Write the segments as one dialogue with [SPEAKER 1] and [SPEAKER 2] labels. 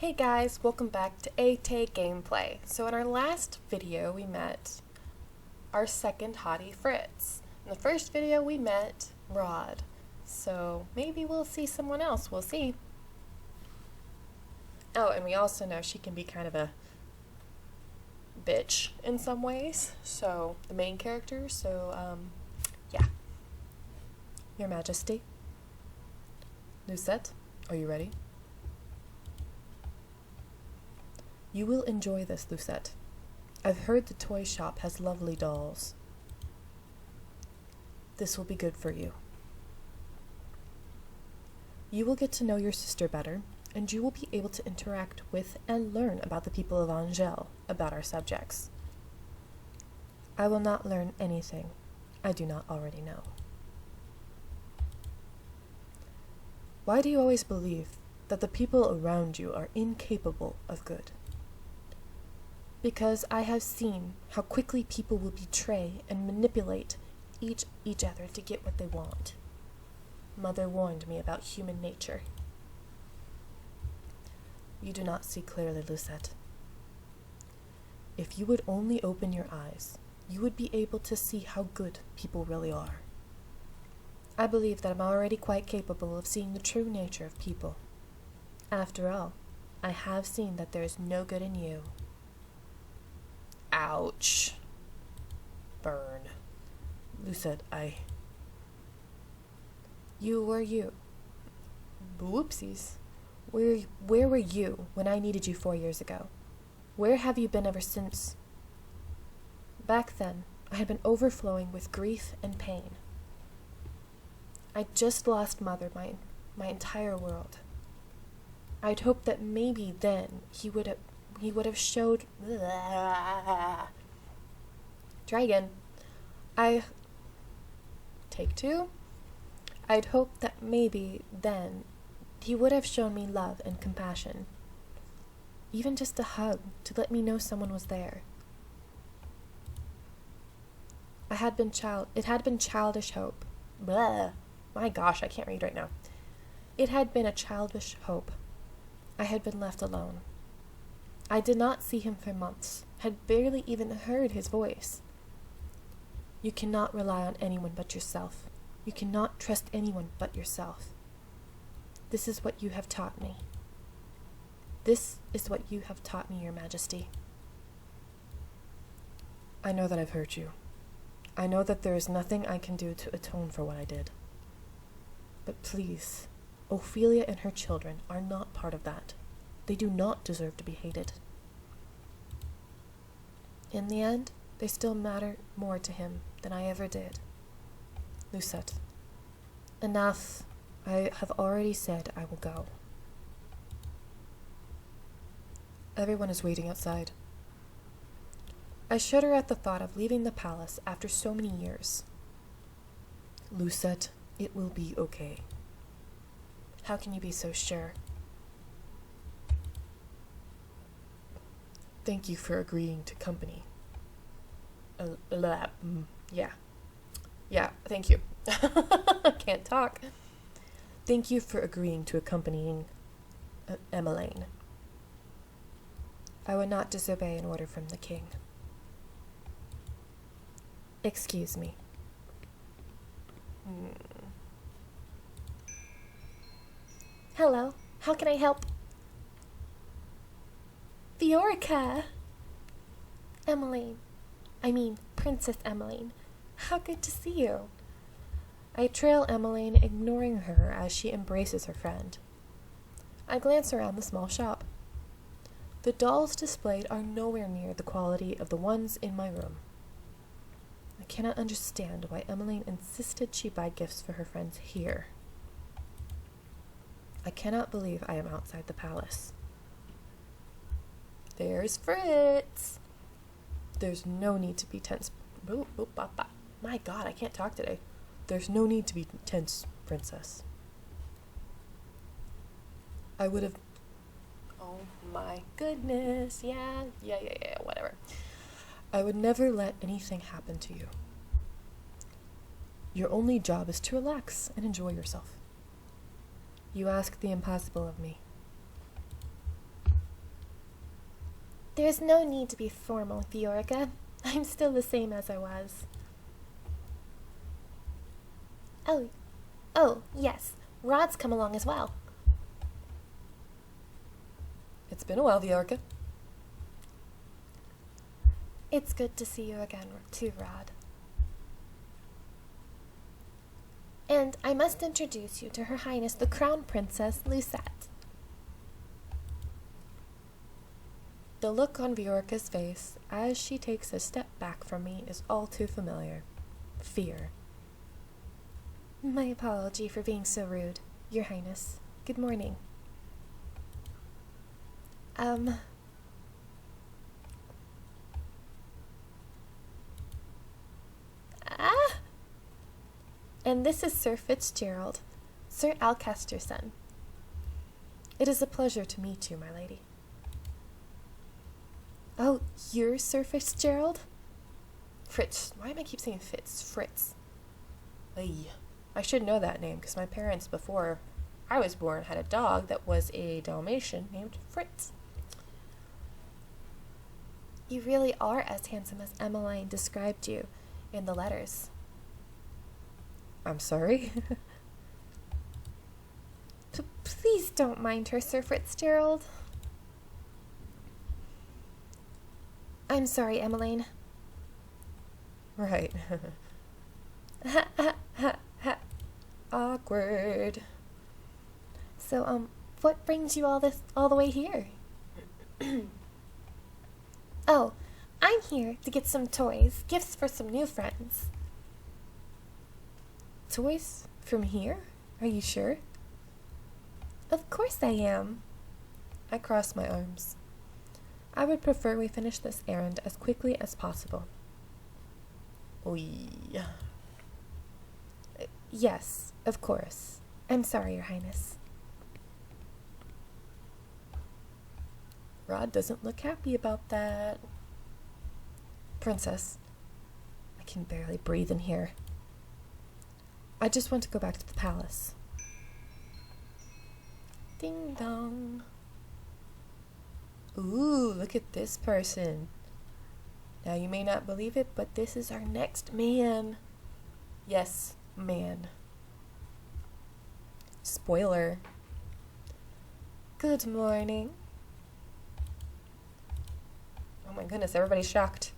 [SPEAKER 1] Hey guys, welcome back to A-Tay Gameplay. So in our last video we met our second hottie Fritz. In the first video we met Rod. So maybe we'll see someone else, we'll see. Oh, and we also know she can be kind of a bitch in some ways. So, the main character, yeah. Your Majesty. Lucette, are you ready? You will enjoy this, Lucette. I've heard the toy shop has lovely dolls. This will be good for you. You will get to know your sister better, and you will be able to interact with and learn about the people of Angel, about our subjects. I will not learn anything I do not already know. Why do you always believe that the people around you are incapable of good? Because I have seen how quickly people will betray and manipulate each other to get what they want. Mother warned me about human nature. You do not see clearly, Lucette. If you would only open your eyes, you would be able to see how good people really are. I believe that I'm already quite capable of seeing the true nature of people. After all, I have seen that there is no good in you. Ouch. Burn. Lucette, You were you. Whoopsies. Where were you when I needed you 4 years ago? Where have you been ever since? Back then, I had been overflowing with grief and pain. I just lost Mother, my entire world. I'd hoped that maybe then he would have showed... Try again. Take two. I'd hoped that maybe then he would have shown me love and compassion. Even just a hug to let me know someone was there. It had been childish hope. Blah. My gosh, I can't read right now. It had been a childish hope. I had been left alone. I did not see him for months, had barely even heard his voice. You cannot rely on anyone but yourself. You cannot trust anyone but yourself. This is what you have taught me. This is what you have taught me, Your Majesty. I know that I've hurt you. I know that there is nothing I can do to atone for what I did. But please, Ophelia and her children are not part of that. They do not deserve to be hated. In the end, they still matter more to him than I ever did. Lucette, enough. I have already said I will go. Everyone is waiting outside. I shudder at the thought of leaving the palace after so many years. Lucette, it will be okay. How can you be so sure? Thank you for agreeing to company. Yeah, thank you. I can't talk. Thank you for agreeing to accompanying Emmeline. I would not disobey an order from the king. Excuse me. Hello, how can I help? Viorica! Princess Emmeline. How good to see you. I trail Emmeline, ignoring her as she embraces her friend. I glance around the small shop. The dolls displayed are nowhere near the quality of the ones in my room. I cannot understand why Emmeline insisted she buy gifts for her friends here. I cannot believe I am outside the palace. There's Fritz! There's no need to be tense. My God, I can't talk today. There's no need to be tense, Princess. I would have... Oh my goodness, yeah, whatever. I would never let anything happen to you. Your only job is to relax and enjoy yourself. You ask the impossible of me. There's no need to be formal, Viorica. I'm still the same as I was. Oh, yes. Rod's come along as well.
[SPEAKER 2] It's been a while, Viorica.
[SPEAKER 1] It's good to see you again, too, Rod. And I must introduce you to Her Highness the Crown Princess Lucette.
[SPEAKER 2] The look on Viorica's face as she takes a step back from me is all too familiar. Fear.
[SPEAKER 1] My apology for being so rude, Your Highness. Good morning. And this is Sir Fitzgerald, Sir Alcester's son.
[SPEAKER 2] It is a pleasure to meet you, my lady.
[SPEAKER 1] Oh, you're Sir Fitzgerald?
[SPEAKER 2] Fritz. Why am I keep saying Fitz? Fritz. I should know that name because my parents, before I was born, had a dog that was a Dalmatian named Fritz.
[SPEAKER 1] You really are as handsome as Emmeline described you in the letters.
[SPEAKER 2] I'm sorry?
[SPEAKER 1] Please don't mind her, Sir Fitzgerald. I'm sorry, Emmeline.
[SPEAKER 2] Right. Awkward.
[SPEAKER 1] So, what brings you all the way here? Oh, I'm here to get some toys, gifts for some new friends.
[SPEAKER 2] Toys? From here? Are you sure?
[SPEAKER 1] Of course I am.
[SPEAKER 2] I cross my arms. I would prefer we finish this errand as quickly as possible.
[SPEAKER 1] Yes, of course. I'm sorry, Your Highness.
[SPEAKER 2] Rod doesn't look happy about that. Princess, I can barely breathe in here. I just want to go back to the palace. Ding dong. Ooh, look at this person. Now you may not believe it, but this is our next man. Yes, man. Spoiler.
[SPEAKER 1] Good morning.
[SPEAKER 2] Oh my goodness, everybody's shocked.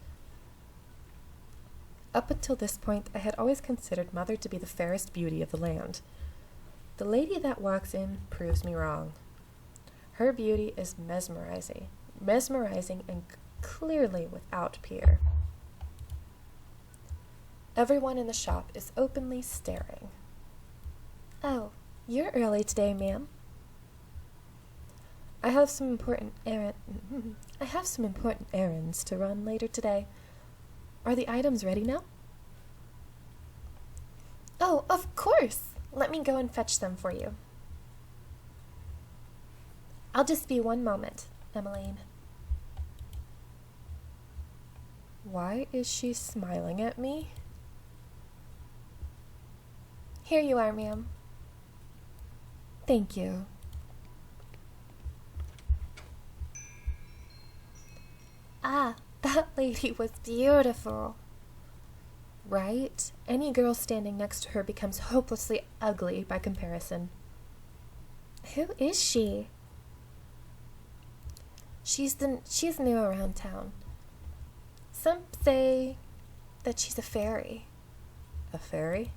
[SPEAKER 2] Up until this point, I had always considered Mother to be the fairest beauty of the land. The lady that walks in proves me wrong. Her beauty is mesmerizing and clearly without peer. Everyone in the shop is openly staring.
[SPEAKER 1] Oh, you're early today, ma'am.
[SPEAKER 2] I have some important errands to run later today. Are the items ready now?
[SPEAKER 1] Oh, of course! Let me go and fetch them for you. I'll just be one moment, Emmeline.
[SPEAKER 2] Why is she smiling at me?
[SPEAKER 1] Here you are, ma'am.
[SPEAKER 2] Thank you.
[SPEAKER 1] Ah, that lady was beautiful.
[SPEAKER 2] Right? Any girl standing next to her becomes hopelessly ugly by comparison.
[SPEAKER 1] Who is she? She's new around town. Some say that she's a fairy.
[SPEAKER 2] A fairy?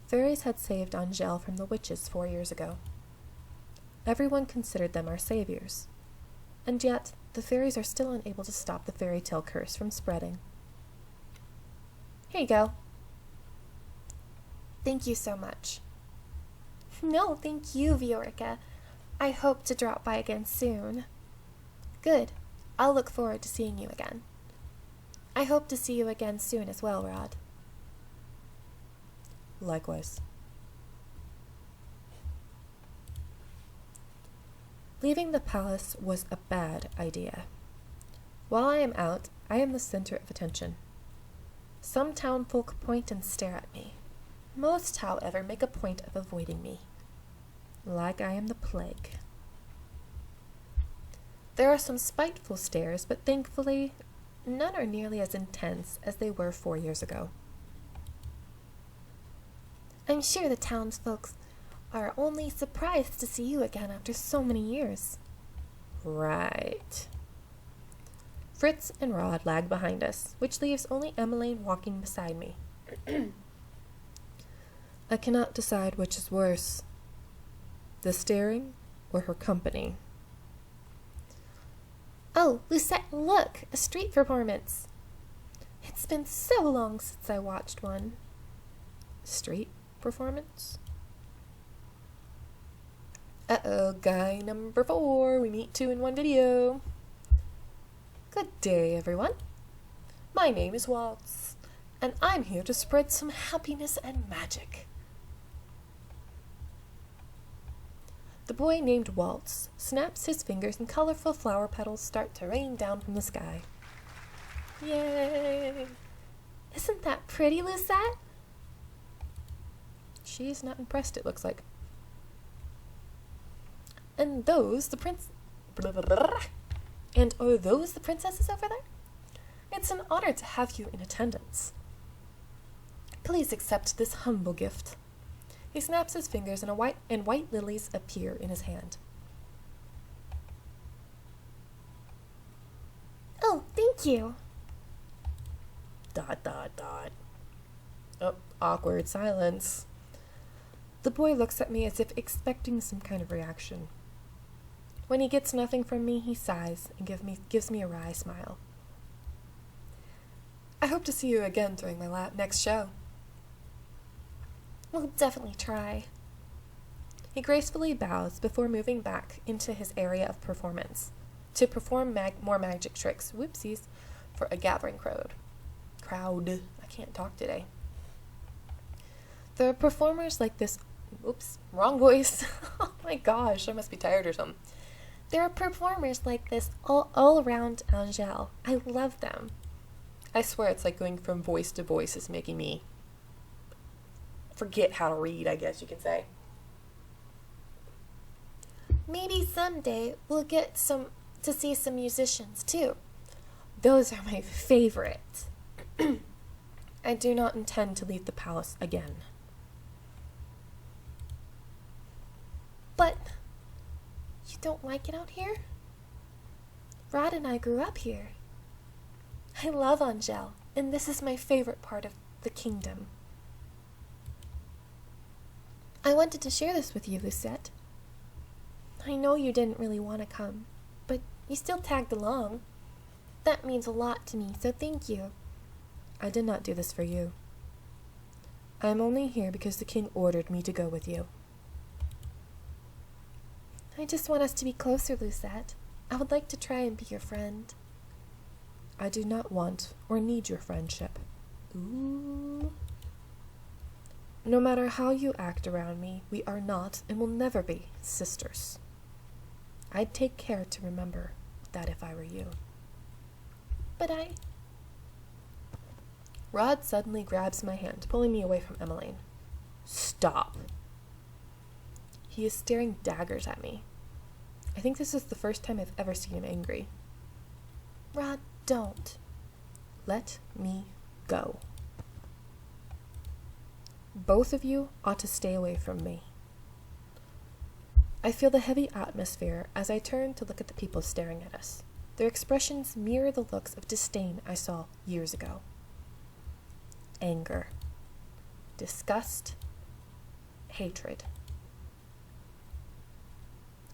[SPEAKER 2] Fairies had saved Angèle from the witches 4 years ago. Everyone considered them our saviors. And yet, the fairies are still unable to stop the fairy tale curse from spreading.
[SPEAKER 1] Here you go. Thank you so much. No, thank you, Viorica. I hope to drop by again soon. Good. I'll look forward to seeing you again. I hope to see you again soon as well, Rod.
[SPEAKER 2] Likewise. Leaving the palace was a bad idea. While I am out, I am the center of attention. Some townfolk point and stare at me. Most, however, make a point of avoiding me, like I am the plague. There are some spiteful stares, but thankfully, none are nearly as intense as they were 4 years ago.
[SPEAKER 1] I'm sure the townsfolk are only surprised to see you again after so many years.
[SPEAKER 2] Right. Fritz and Rod lag behind us, which leaves only Emmeline walking beside me. I cannot decide which is worse, the staring or her company.
[SPEAKER 1] Oh, Lucette, look! A street performance! It's been so long since I watched one.
[SPEAKER 2] Street performance? Uh-oh, guy number 4. We meet 2 in one video. Good day, everyone. My name is Waltz, and I'm here to spread some happiness and magic. The boy named Waltz snaps his fingers and colorful flower petals start to rain down from the sky. Yay!
[SPEAKER 1] Isn't that pretty, Lucette?
[SPEAKER 2] She's not impressed, it looks like. And those the And are those the princesses over there? It's an honor to have you in attendance. Please accept this humble gift. He snaps his fingers and white lilies appear in his hand.
[SPEAKER 1] Oh, thank you. ...
[SPEAKER 2] Oh, awkward silence. The boy looks at me as if expecting some kind of reaction. When he gets nothing from me, he sighs and gives me a wry smile. I hope to see you again during my next show.
[SPEAKER 1] We'll definitely try.
[SPEAKER 2] He gracefully bows before moving back into his area of performance to perform more magic tricks, whoopsies, for a gathering crowd. I can't talk today. There are performers like this. Oops, wrong voice. Oh my gosh, I must be tired or something.
[SPEAKER 1] There are performers like this all around Angers. I love them.
[SPEAKER 2] I swear it's like going from voice to voice is making me forget how to read, I guess you can say.
[SPEAKER 1] Maybe someday we'll get to see some musicians too.
[SPEAKER 2] Those are my favorite. I do not intend to leave the palace again.
[SPEAKER 1] But you don't like it out here? Rod and I grew up here. I love Angers, and this is my favorite part of the kingdom. I wanted to share this with you, Lucette. I know you didn't really want to come, but you still tagged along. That means a lot to me, so thank you.
[SPEAKER 2] I did not do this for you. I am only here because the king ordered me to go with you.
[SPEAKER 1] I just want us to be closer, Lucette. I would like to try and be your friend.
[SPEAKER 2] I do not want or need your friendship. Ooh. No matter how you act around me, we are not and will never be sisters. I'd take care to remember that if I were you.
[SPEAKER 1] But I...
[SPEAKER 2] Rod suddenly grabs my hand, pulling me away from Emmeline. Stop. He is staring daggers at me. I think this is the first time I've ever seen him angry.
[SPEAKER 1] Rod, don't.
[SPEAKER 2] Let me go. Both of you ought to stay away from me. I feel the heavy atmosphere as I turn to look at the people staring at us. Their expressions mirror the looks of disdain I saw years ago. Anger, disgust, hatred.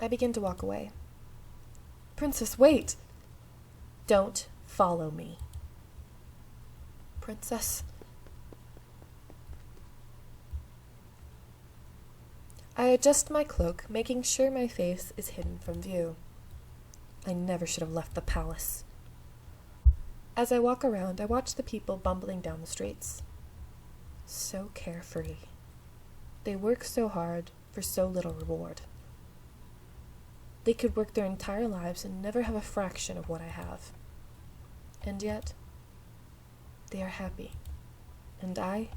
[SPEAKER 2] I begin to walk away. Princess, wait! Don't follow me. Princess. I adjust my cloak, making sure my face is hidden from view. I never should have left the palace. As I walk around, I watch the people bumbling down the streets. So carefree. They work so hard for so little reward. They could work their entire lives and never have a fraction of what I have. And yet, they are happy. And I...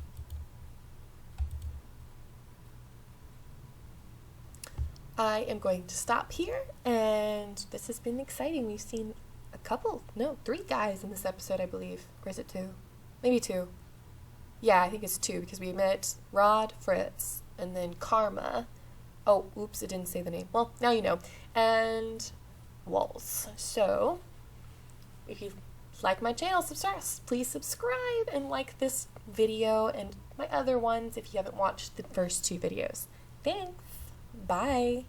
[SPEAKER 1] I am going to stop here, and this has been exciting. We've seen three guys in this episode, I believe. Or is it two? Maybe two. Yeah, I think it's two, because we met Rod, Fritz, and then Karma. Oh, oops, it didn't say the name. Well, now you know. And Waltz. So, if you like my channel, please subscribe and like this video and my other ones if you haven't watched the first two videos. Thanks. Bye.